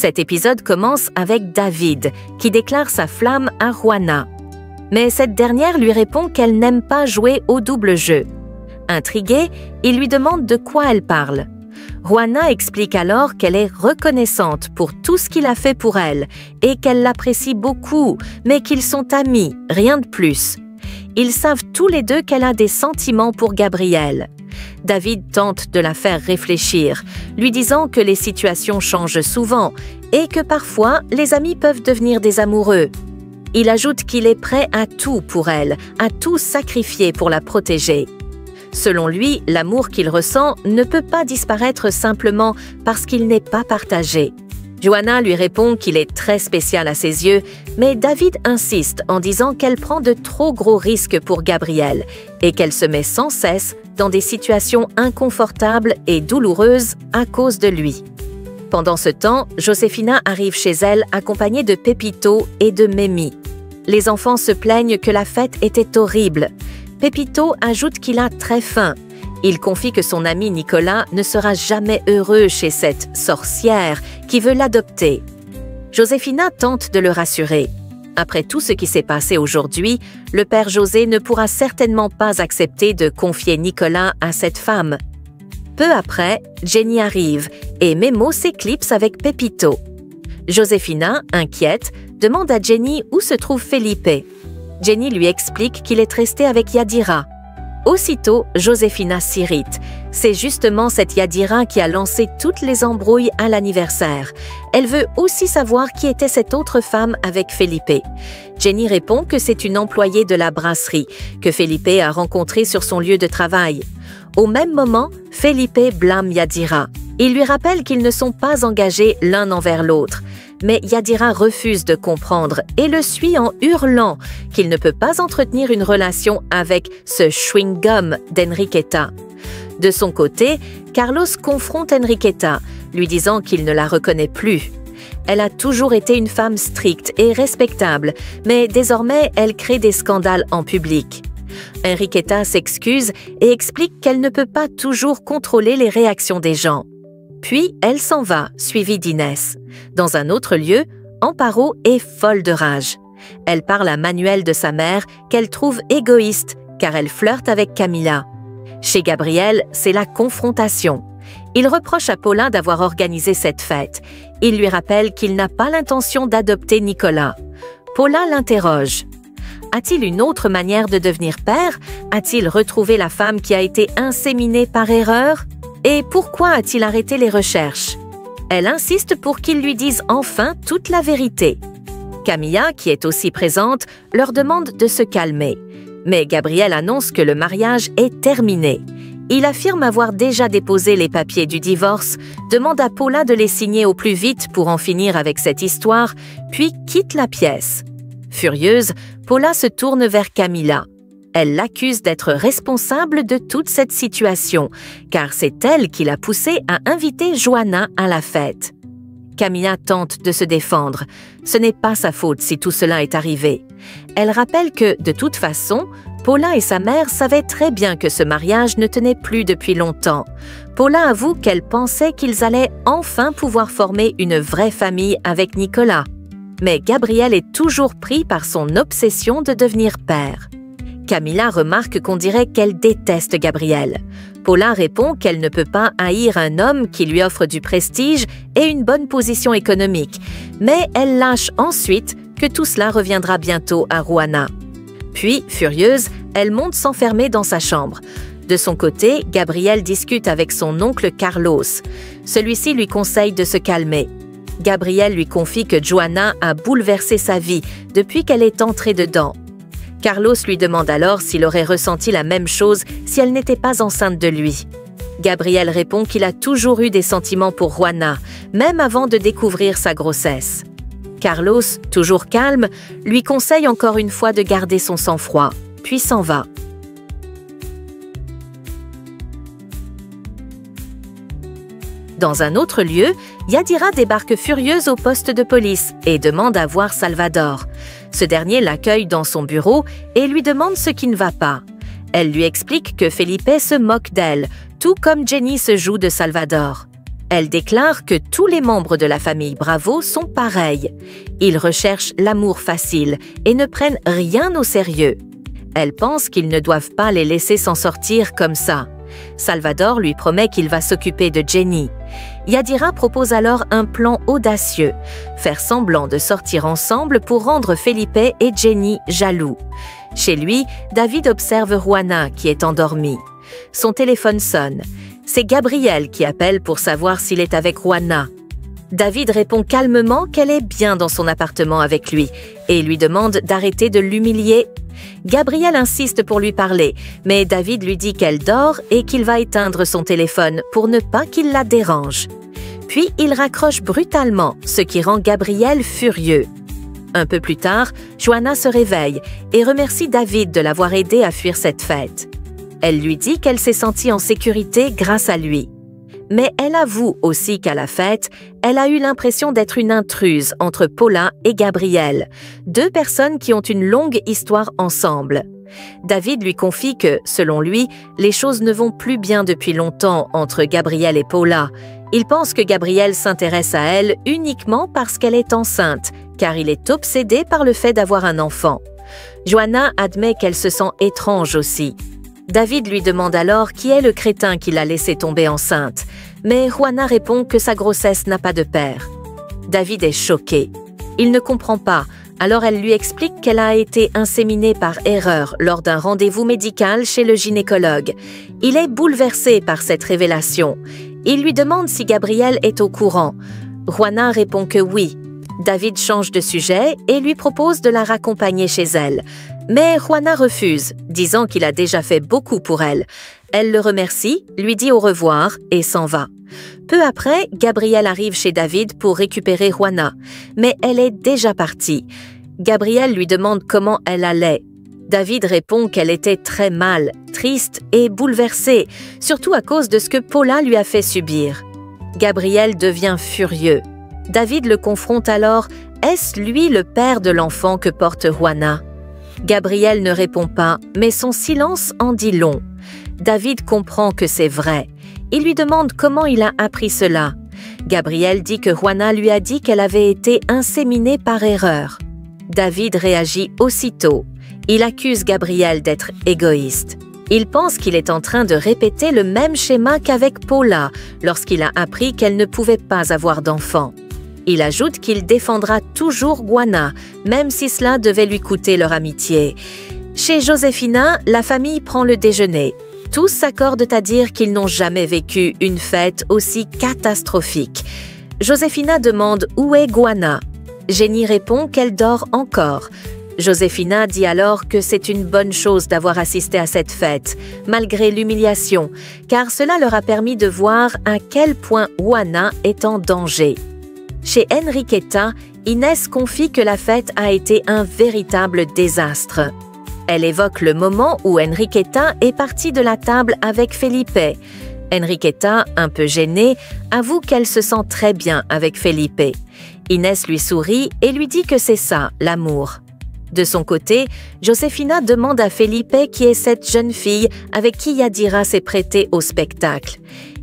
Cet épisode commence avec David, qui déclare sa flamme à Juana. Mais cette dernière lui répond qu'elle n'aime pas jouer au double jeu. Intrigué, il lui demande de quoi elle parle. Juana explique alors qu'elle est reconnaissante pour tout ce qu'il a fait pour elle et qu'elle l'apprécie beaucoup, mais qu'ils sont amis, rien de plus. Ils savent tous les deux qu'elle a des sentiments pour Gabriel. David tente de la faire réfléchir, lui disant que les situations changent souvent et que parfois les amis peuvent devenir des amoureux. Il ajoute qu'il est prêt à tout pour elle, à tout sacrifier pour la protéger. Selon lui, l'amour qu'il ressent ne peut pas disparaître simplement parce qu'il n'est pas partagé. Juana lui répond qu'il est très spécial à ses yeux, mais David insiste en disant qu'elle prend de trop gros risques pour Gabriel et qu'elle se met sans cesse dans des situations inconfortables et douloureuses à cause de lui. Pendant ce temps, Josefina arrive chez elle accompagnée de Pepito et de Memi. Les enfants se plaignent que la fête était horrible. Pepito ajoute qu'il a très faim. Il confie que son ami Nicolas ne sera jamais heureux chez cette sorcière qui veut l'adopter. Josefina tente de le rassurer. Après tout ce qui s'est passé aujourd'hui, le père José ne pourra certainement pas accepter de confier Nicolas à cette femme. Peu après, Jenny arrive et Memo s'éclipse avec Pepito. Josefina, inquiète, demande à Jenny où se trouve Felipe. Jenny lui explique qu'il est resté avec Yadira. Aussitôt, Josefina s'irrite. C'est justement cette Yadira qui a lancé toutes les embrouilles à l'anniversaire. Elle veut aussi savoir qui était cette autre femme avec Felipe. Jenny répond que c'est une employée de la brasserie, que Felipe a rencontrée sur son lieu de travail. Au même moment, Felipe blâme Yadira. Il lui rappelle qu'ils ne sont pas engagés l'un envers l'autre. Mais Yadira refuse de comprendre et le suit en hurlant qu'il ne peut pas entretenir une relation avec ce chewing-gum d'Enriqueta. De son côté, Carlos confronte Enriqueta, lui disant qu'il ne la reconnaît plus. Elle a toujours été une femme stricte et respectable, mais désormais elle crée des scandales en public. Enriqueta s'excuse et explique qu'elle ne peut pas toujours contrôler les réactions des gens. Puis elle s'en va, suivie d'Inès. Dans un autre lieu, Amparo est folle de rage. Elle parle à Manuel de sa mère qu'elle trouve égoïste car elle flirte avec Camila. Chez Gabriel, c'est la confrontation. Il reproche à Paulin d'avoir organisé cette fête. Il lui rappelle qu'il n'a pas l'intention d'adopter Nicolas. Paulin l'interroge. A-t-il une autre manière de devenir père? A-t-il retrouvé la femme qui a été inséminée par erreur? Et pourquoi a-t-il arrêté les recherches? Elle insiste pour qu'ils lui disent enfin toute la vérité. Camilla, qui est aussi présente, leur demande de se calmer. Mais Gabriel annonce que le mariage est terminé. Il affirme avoir déjà déposé les papiers du divorce, demande à Paula de les signer au plus vite pour en finir avec cette histoire, puis quitte la pièce. Furieuse, Paula se tourne vers Camilla. Elle l'accuse d'être responsable de toute cette situation, car c'est elle qui l'a poussée à inviter Juana à la fête. Camilla tente de se défendre. Ce n'est pas sa faute si tout cela est arrivé. Elle rappelle que, de toute façon, Paula et sa mère savaient très bien que ce mariage ne tenait plus depuis longtemps. Paula avoue qu'elle pensait qu'ils allaient enfin pouvoir former une vraie famille avec Nicolas. Mais Gabriel est toujours pris par son obsession de devenir père. Camilla remarque qu'on dirait qu'elle déteste Gabriel. Paula répond qu'elle ne peut pas haïr un homme qui lui offre du prestige et une bonne position économique, mais elle lâche ensuite que tout cela reviendra bientôt à Juana. Puis, furieuse, elle monte s'enfermer dans sa chambre. De son côté, Gabriel discute avec son oncle Carlos. Celui-ci lui conseille de se calmer. Gabriel lui confie que Juana a bouleversé sa vie depuis qu'elle est entrée dedans. Carlos lui demande alors s'il aurait ressenti la même chose si elle n'était pas enceinte de lui. Gabriel répond qu'il a toujours eu des sentiments pour Juana, même avant de découvrir sa grossesse. Carlos, toujours calme, lui conseille encore une fois de garder son sang-froid, puis s'en va. Dans un autre lieu, Yadira débarque furieuse au poste de police et demande à voir Salvador. Ce dernier l'accueille dans son bureau et lui demande ce qui ne va pas. Elle lui explique que Felipe se moque d'elle, tout comme Jenny se joue de Salvador. Elle déclare que tous les membres de la famille Bravo sont pareils. Ils recherchent l'amour facile et ne prennent rien au sérieux. Elle pense qu'ils ne doivent pas les laisser s'en sortir comme ça. Salvador lui promet qu'il va s'occuper de Jenny. Yadira propose alors un plan audacieux, faire semblant de sortir ensemble pour rendre Felipe et Jenny jaloux. Chez lui, David observe Juana qui est endormie. Son téléphone sonne. C'est Gabriel qui appelle pour savoir s'il est avec Juana. David répond calmement qu'elle est bien dans son appartement avec lui et lui demande d'arrêter de l'humilier. Gabriel insiste pour lui parler, mais David lui dit qu'elle dort et qu'il va éteindre son téléphone pour ne pas qu'il la dérange. Puis il raccroche brutalement, ce qui rend Gabriel furieux. Un peu plus tard, Juana se réveille et remercie David de l'avoir aidé à fuir cette fête. Elle lui dit qu'elle s'est sentie en sécurité grâce à lui. Mais elle avoue aussi qu'à la fête, elle a eu l'impression d'être une intruse entre Paula et Gabriel, deux personnes qui ont une longue histoire ensemble. David lui confie que, selon lui, les choses ne vont plus bien depuis longtemps entre Gabriel et Paula. Il pense que Gabriel s'intéresse à elle uniquement parce qu'elle est enceinte, car il est obsédé par le fait d'avoir un enfant. Juana admet qu'elle se sent étrange aussi. David lui demande alors qui est le crétin qui l'a laissé tomber enceinte, mais Juana répond que sa grossesse n'a pas de père. David est choqué. Il ne comprend pas, alors elle lui explique qu'elle a été inséminée par erreur lors d'un rendez-vous médical chez le gynécologue. Il est bouleversé par cette révélation. Il lui demande si Gabriel est au courant. Juana répond que oui. David change de sujet et lui propose de la raccompagner chez elle. Mais Juana refuse, disant qu'il a déjà fait beaucoup pour elle. Elle le remercie, lui dit au revoir et s'en va. Peu après, Gabriel arrive chez David pour récupérer Juana, mais elle est déjà partie. Gabriel lui demande comment elle allait. David répond qu'elle était très mal, triste et bouleversée, surtout à cause de ce que Paula lui a fait subir. Gabriel devient furieux. David le confronte alors. Est-ce lui le père de l'enfant que porte Juana? Gabriel ne répond pas, mais son silence en dit long. David comprend que c'est vrai. Il lui demande comment il a appris cela. Gabriel dit que Juana lui a dit qu'elle avait été inséminée par erreur. David réagit aussitôt. Il accuse Gabriel d'être égoïste. Il pense qu'il est en train de répéter le même schéma qu'avec Paula lorsqu'il a appris qu'elle ne pouvait pas avoir d'enfant. Il ajoute qu'il défendra toujours Juana, même si cela devait lui coûter leur amitié. Chez Josefina, la famille prend le déjeuner. Tous s'accordent à dire qu'ils n'ont jamais vécu une fête aussi catastrophique. Josefina demande où est Juana. Jenny répond qu'elle dort encore. Josefina dit alors que c'est une bonne chose d'avoir assisté à cette fête, malgré l'humiliation, car cela leur a permis de voir à quel point Juana est en danger. Chez Enriqueta, Inès confie que la fête a été un véritable désastre. Elle évoque le moment où Enriqueta est partie de la table avec Felipe. Enriqueta, un peu gênée, avoue qu'elle se sent très bien avec Felipe. Inès lui sourit et lui dit que c'est ça, l'amour. De son côté, Josefina demande à Felipe qui est cette jeune fille avec qui Yadira s'est prêtée au spectacle.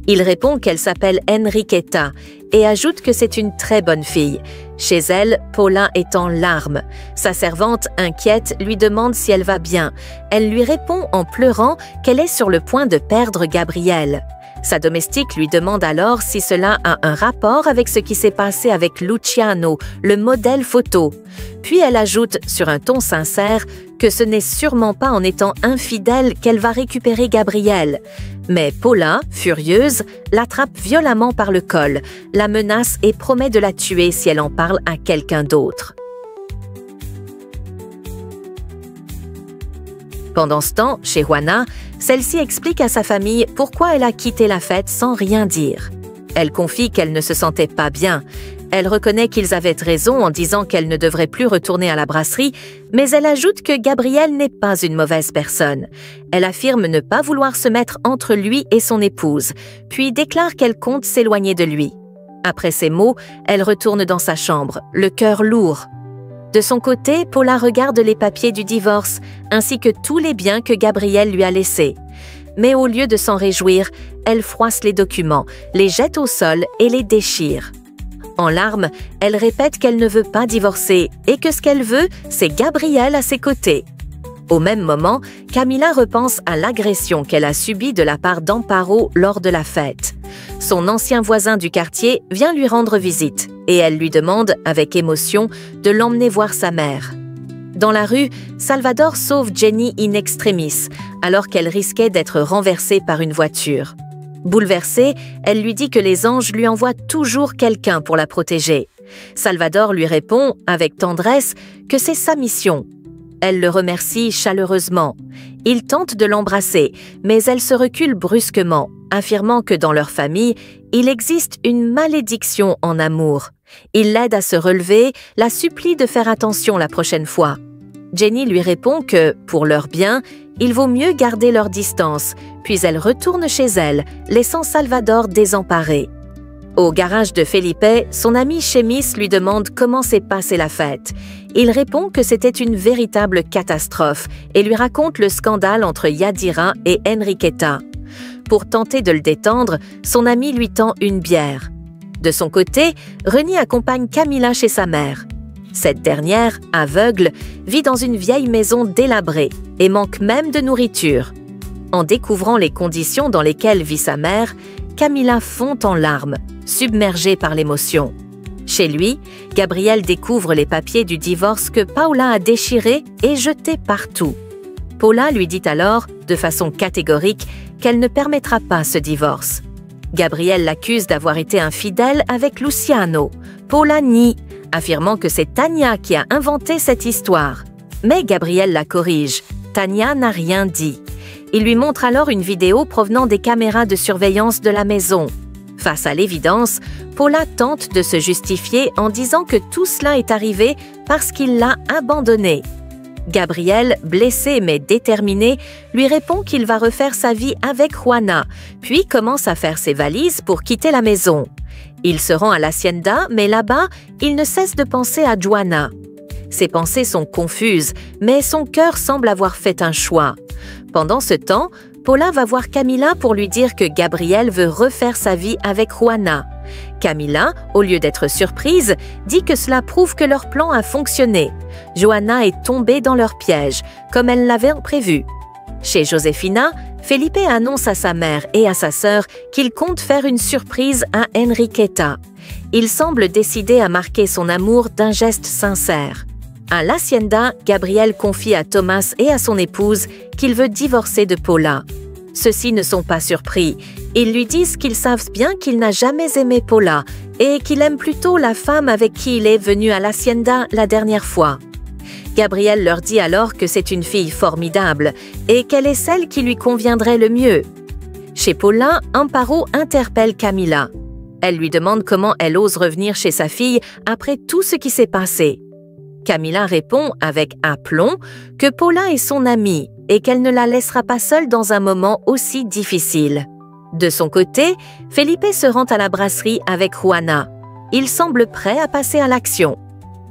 Il répond qu'elle s'appelle Enriqueta et ajoute que c'est une très bonne fille. Chez elle, Paula est en larmes. Sa servante, inquiète, lui demande si elle va bien. Elle lui répond en pleurant qu'elle est sur le point de perdre Gabriel. Sa domestique lui demande alors si cela a un rapport avec ce qui s'est passé avec Luciano, le modèle photo. Puis elle ajoute, sur un ton sincère, que ce n'est sûrement pas en étant infidèle qu'elle va récupérer Gabriel. Mais Paula, furieuse, l'attrape violemment par le col, la menace et promet de la tuer si elle en parle à quelqu'un d'autre. Pendant ce temps, chez Juana, celle-ci explique à sa famille pourquoi elle a quitté la fête sans rien dire. Elle confie qu'elle ne se sentait pas bien. Elle reconnaît qu'ils avaient raison en disant qu'elle ne devrait plus retourner à la brasserie, mais elle ajoute que Gabriel n'est pas une mauvaise personne. Elle affirme ne pas vouloir se mettre entre lui et son épouse, puis déclare qu'elle compte s'éloigner de lui. Après ces mots, elle retourne dans sa chambre, le cœur lourd. De son côté, Paula regarde les papiers du divorce, ainsi que tous les biens que Gabriel lui a laissés. mais au lieu de s'en réjouir, elle froisse les documents, les jette au sol et les déchire. En larmes, elle répète qu'elle ne veut pas divorcer et que ce qu'elle veut, c'est Gabriel à ses côtés. Au même moment, Camila repense à l'agression qu'elle a subie de la part d'Amparo lors de la fête. Son ancien voisin du quartier vient lui rendre visite et elle lui demande, avec émotion, de l'emmener voir sa mère. Dans la rue, Salvador sauve Jenny in extremis, alors qu'elle risquait d'être renversée par une voiture. Bouleversée, elle lui dit que les anges lui envoient toujours quelqu'un pour la protéger. Salvador lui répond, avec tendresse, que c'est sa mission. Elle le remercie chaleureusement. Il tente de l'embrasser, mais elle se recule brusquement, affirmant que dans leur famille, il existe une malédiction en amour. Il l'aide à se relever, la supplie de faire attention la prochaine fois. Jenny lui répond que, pour leur bien, il vaut mieux garder leur distance, puis elle retourne chez elle, laissant Salvador désemparé. Au garage de Felipe, son ami Chemis lui demande comment s'est passée la fête. Il répond que c'était une véritable catastrophe et lui raconte le scandale entre Yadira et Enriqueta. Pour tenter de le détendre, son ami lui tend une bière. De son côté, Reni accompagne Camila chez sa mère. Cette dernière, aveugle, vit dans une vieille maison délabrée et manque même de nourriture. En découvrant les conditions dans lesquelles vit sa mère, Camila fond en larmes, submergée par l'émotion. Chez lui, Gabriel découvre les papiers du divorce que Paula a déchirés et jetés partout. Paula lui dit alors, de façon catégorique, qu'elle ne permettra pas ce divorce. Gabriel l'accuse d'avoir été infidèle avec Luciano. Paula nie, affirmant que c'est Tania qui a inventé cette histoire. Mais Gabriel la corrige. Tania n'a rien dit. Il lui montre alors une vidéo provenant des caméras de surveillance de la maison. Face à l'évidence, Paula tente de se justifier en disant que tout cela est arrivé parce qu'il l'a abandonnée. Gabriel, blessé mais déterminé, lui répond qu'il va refaire sa vie avec Juana, puis commence à faire ses valises pour quitter la maison. Il se rend à l'hacienda, mais là-bas, il ne cesse de penser à Juana. Ses pensées sont confuses, mais son cœur semble avoir fait un choix. Pendant ce temps, Paula va voir Camila pour lui dire que Gabriel veut refaire sa vie avec Juana. Camila, au lieu d'être surprise, dit que cela prouve que leur plan a fonctionné. Johanna est tombée dans leur piège, comme elle l'avait prévu. Chez Josefina, Felipe annonce à sa mère et à sa sœur qu'il compte faire une surprise à Enriqueta. Il semble décidé à marquer son amour d'un geste sincère. À l'hacienda, Gabriel confie à Thomas et à son épouse qu'il veut divorcer de Paula. Ceux-ci ne sont pas surpris. Ils lui disent qu'ils savent bien qu'il n'a jamais aimé Paula et qu'il aime plutôt la femme avec qui il est venu à l'hacienda la dernière fois. Gabriel leur dit alors que c'est une fille formidable et qu'elle est celle qui lui conviendrait le mieux. Chez Paula, Amparo interpelle Camila. Elle lui demande comment elle ose revenir chez sa fille après tout ce qui s'est passé. Camila répond avec aplomb que Paula est son amie et qu'elle ne la laissera pas seule dans un moment aussi difficile. De son côté, Felipe se rend à la brasserie avec Juana. Il semble prêt à passer à l'action.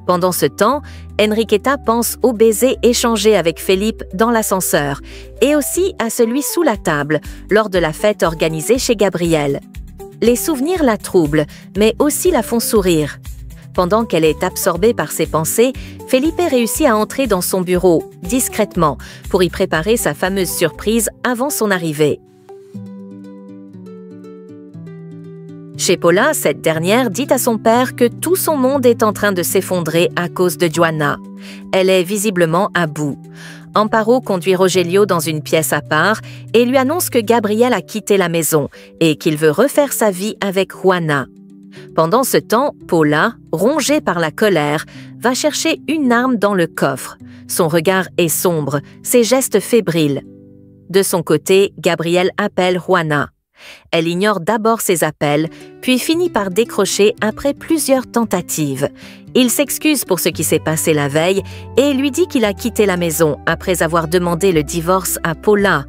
Pendant ce temps, Enriqueta pense au baiser échangé avec Felipe dans l'ascenseur et aussi à celui sous la table lors de la fête organisée chez Gabriel. Les souvenirs la troublent, mais aussi la font sourire. Pendant qu'elle est absorbée par ses pensées, Felipe réussit à entrer dans son bureau, discrètement, pour y préparer sa fameuse surprise avant son arrivée. Chez Paula, cette dernière dit à son père que tout son monde est en train de s'effondrer à cause de Johanna. Elle est visiblement à bout. Amparo conduit Rogelio dans une pièce à part et lui annonce que Gabriel a quitté la maison et qu'il veut refaire sa vie avec Juana. Pendant ce temps, Paula, rongée par la colère, va chercher une arme dans le coffre. Son regard est sombre, ses gestes fébriles. De son côté, Gabriel appelle Juana. Elle ignore d'abord ses appels, puis finit par décrocher après plusieurs tentatives. Il s'excuse pour ce qui s'est passé la veille et lui dit qu'il a quitté la maison après avoir demandé le divorce à Paula,